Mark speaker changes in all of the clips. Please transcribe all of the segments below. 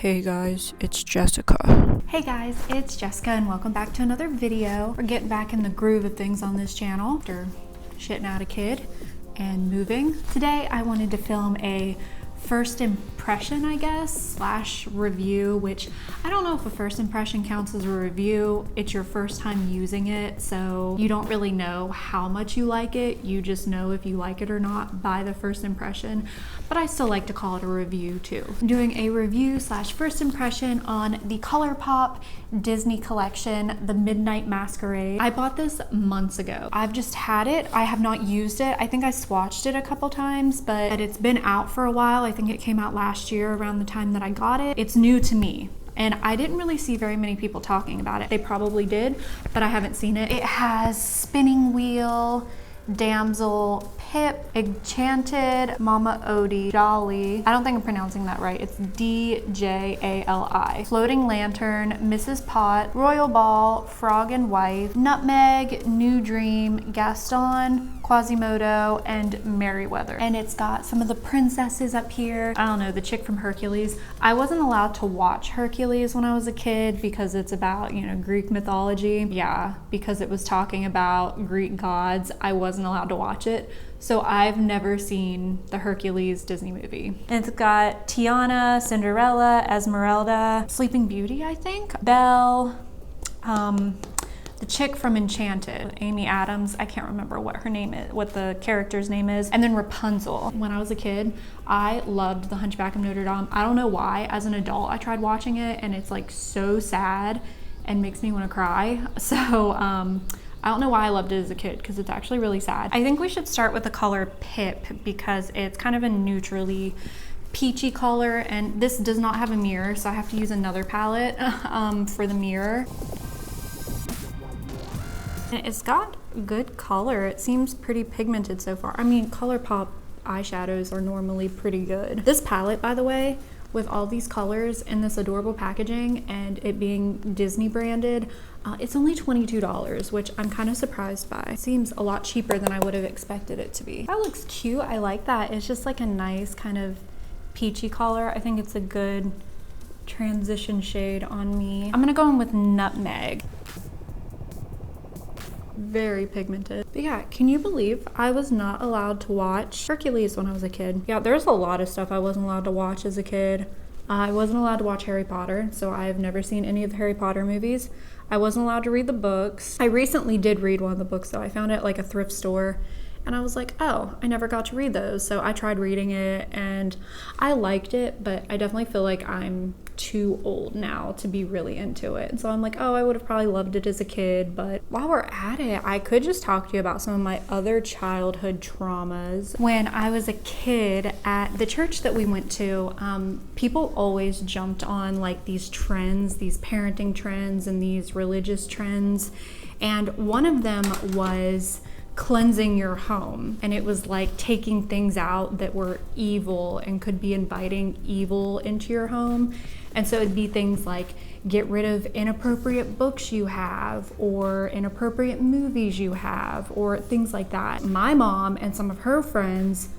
Speaker 1: Hey guys, it's Jessica.
Speaker 2: Hey guys, it's Jessica and welcome back to another video. We're getting back in the groove of things on this channel after shitting out a kid and moving. Today I wanted to film a first impression, I guess, / review, which I don't know if a first impression counts as a review. It's your first time using it, so you don't really know how much you like it. You just know if you like it or not by the first impression, but I still like to call it a review too. I'm doing a review / first impression on the ColourPop Disney collection, the Midnight Masquerade. I bought this months ago. I've just had it. I have not used it. I think I swatched it a couple times, but it's been out for a while. I think it came out last year around the time that I got it. It's new to me, and I didn't really see very many people talking about it. They probably did, but I haven't seen it. It has Spinning Wheel, Damsel, Pip, Enchanted, Mama Odie, Djali. I don't think I'm pronouncing that right. It's Djali. Floating Lantern, Mrs. Pot, Royal Ball, Frog and Wife, Nutmeg, New Dream, Gaston, Quasimodo, and Merryweather. And it's got some of the princesses up here. I don't know, the chick from Hercules. I wasn't allowed to watch Hercules when I was a kid because it's about, you know, Greek mythology. Yeah, because it was talking about Greek gods, I wasn't allowed to watch it. So I've never seen the Hercules Disney movie. And it's got Tiana, Cinderella, Esmeralda, Sleeping Beauty, I think, Belle, the chick from Enchanted, Amy Adams, I can't remember what her name is, what the character's name is, and then Rapunzel. When I was a kid, I loved The Hunchback of Notre Dame. I don't know why. As an adult, I tried watching it, and it's like so sad and makes me want to cry. So I don't know why I loved it as a kid, because it's actually really sad. I think we should start with the color Pip, because it's kind of a neutrally peachy color, and this does not have a mirror, so I have to use another palette for the mirror. It's got good color. It seems pretty pigmented so far. I mean, ColourPop eyeshadows are normally pretty good. This palette, by the way, with all these colors and this adorable packaging and it being Disney branded, it's only $22, which I'm kind of surprised by. It seems a lot cheaper than I would have expected it to be. That looks cute. I like that. It's just like a nice kind of peachy color. I think it's a good transition shade on me. I'm gonna go in with Nutmeg. Very pigmented. But yeah, can you believe I was not allowed to watch Hercules when I was a kid? Yeah, there's a lot of stuff I wasn't allowed to watch as a kid. I wasn't allowed to watch Harry Potter, so I've never seen any of the Harry Potter movies. I wasn't allowed to read the books. I recently did read one of the books though. I found it at like a thrift store, and I was like, oh, I never got to read those. So I tried reading it and I liked it, but I definitely feel like I'm too old now to be really into it. So I'm like, oh, I would have probably loved it as a kid. But while we're at it, I could just talk to you about some of my other childhood traumas. When I was a kid at the church that we went to, people always jumped on like these trends, these parenting trends and these religious trends. And one of them was cleansing your home, and it was like taking things out that were evil and could be inviting evil into your home. And so it'd be things like get rid of inappropriate books you have, or inappropriate movies you have, or things like that. My mom and some of her friends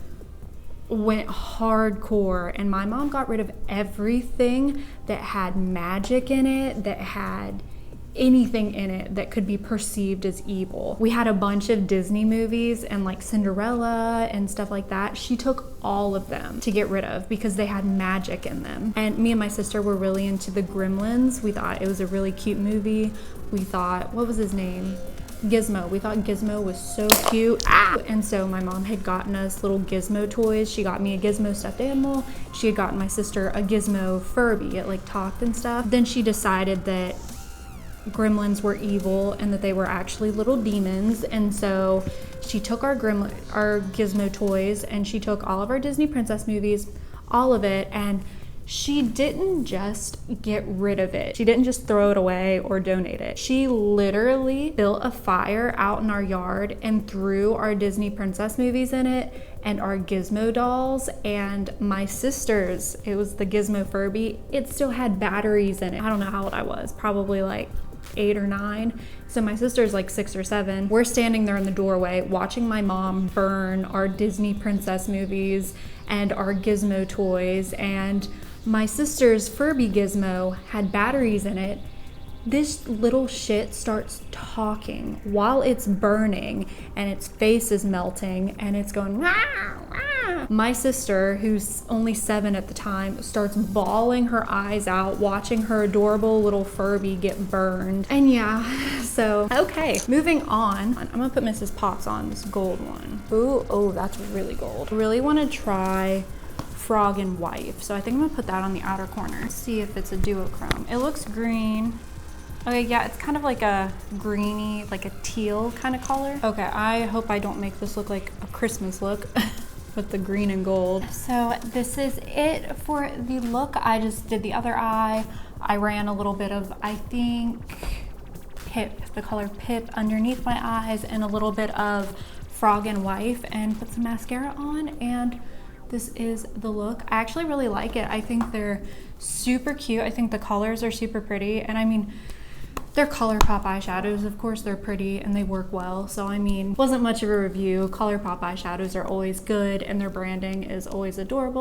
Speaker 2: went hardcore, and my mom got rid of everything that had magic in it, that had anything in it that could be perceived as evil. We had a bunch of Disney movies and like Cinderella and stuff like that. She took all of them to get rid of because they had magic in them. And me and my sister were really into the Gremlins. We thought it was a really cute movie. We thought, what was his name? Gizmo. We thought Gizmo was so cute. And so my mom had gotten us little Gizmo toys. She got me a Gizmo stuffed animal. She had gotten my sister a Gizmo Furby. It like talked and stuff. Then she decided that Gremlins were evil and that they were actually little demons, and so she took our Gizmo toys, and she took all of our Disney princess movies, all of it, and she didn't just get rid of it. She didn't just throw it away or donate it. She literally built a fire out in our yard and threw our Disney princess movies in it and our Gizmo dolls, and my sister's, it was the Gizmo Furby, it still had batteries in it. I don't know how old I was, probably like 8 or 9. So my sister's like 6 or 7. We're standing there in the doorway watching my mom burn our Disney princess movies and our Gizmo toys, and My sister's Furby gizmo had batteries in it. This little shit starts talking while it's burning and its face is melting and it's going wah, wah. My sister, who's only 7 at the time, starts bawling her eyes out watching her adorable little Furby get burned. And yeah, so okay, moving on. I'm gonna put Mrs. Potts on, this gold one. Ooh, oh, that's really gold. Really want to try Frog and Wife, so I think I'm gonna put that on the outer corner. See if it's a duochrome. It looks green. Okay, yeah, it's kind of like a greeny, like a teal kind of color. Okay, I hope I don't make this look like a Christmas look with the green and gold. So this is it for the look. I just did the other eye. I ran a little bit of, I think, Pip, the color Pip underneath my eyes, and a little bit of Frog and Wife, and put some mascara on, and this is the look. I actually really like it. I think they're super cute. I think the colors are super pretty, and I mean, they're ColourPop eyeshadows. Of course they're pretty and they work well. So I mean, wasn't much of a review. ColourPop eyeshadows are always good and their branding is always adorable.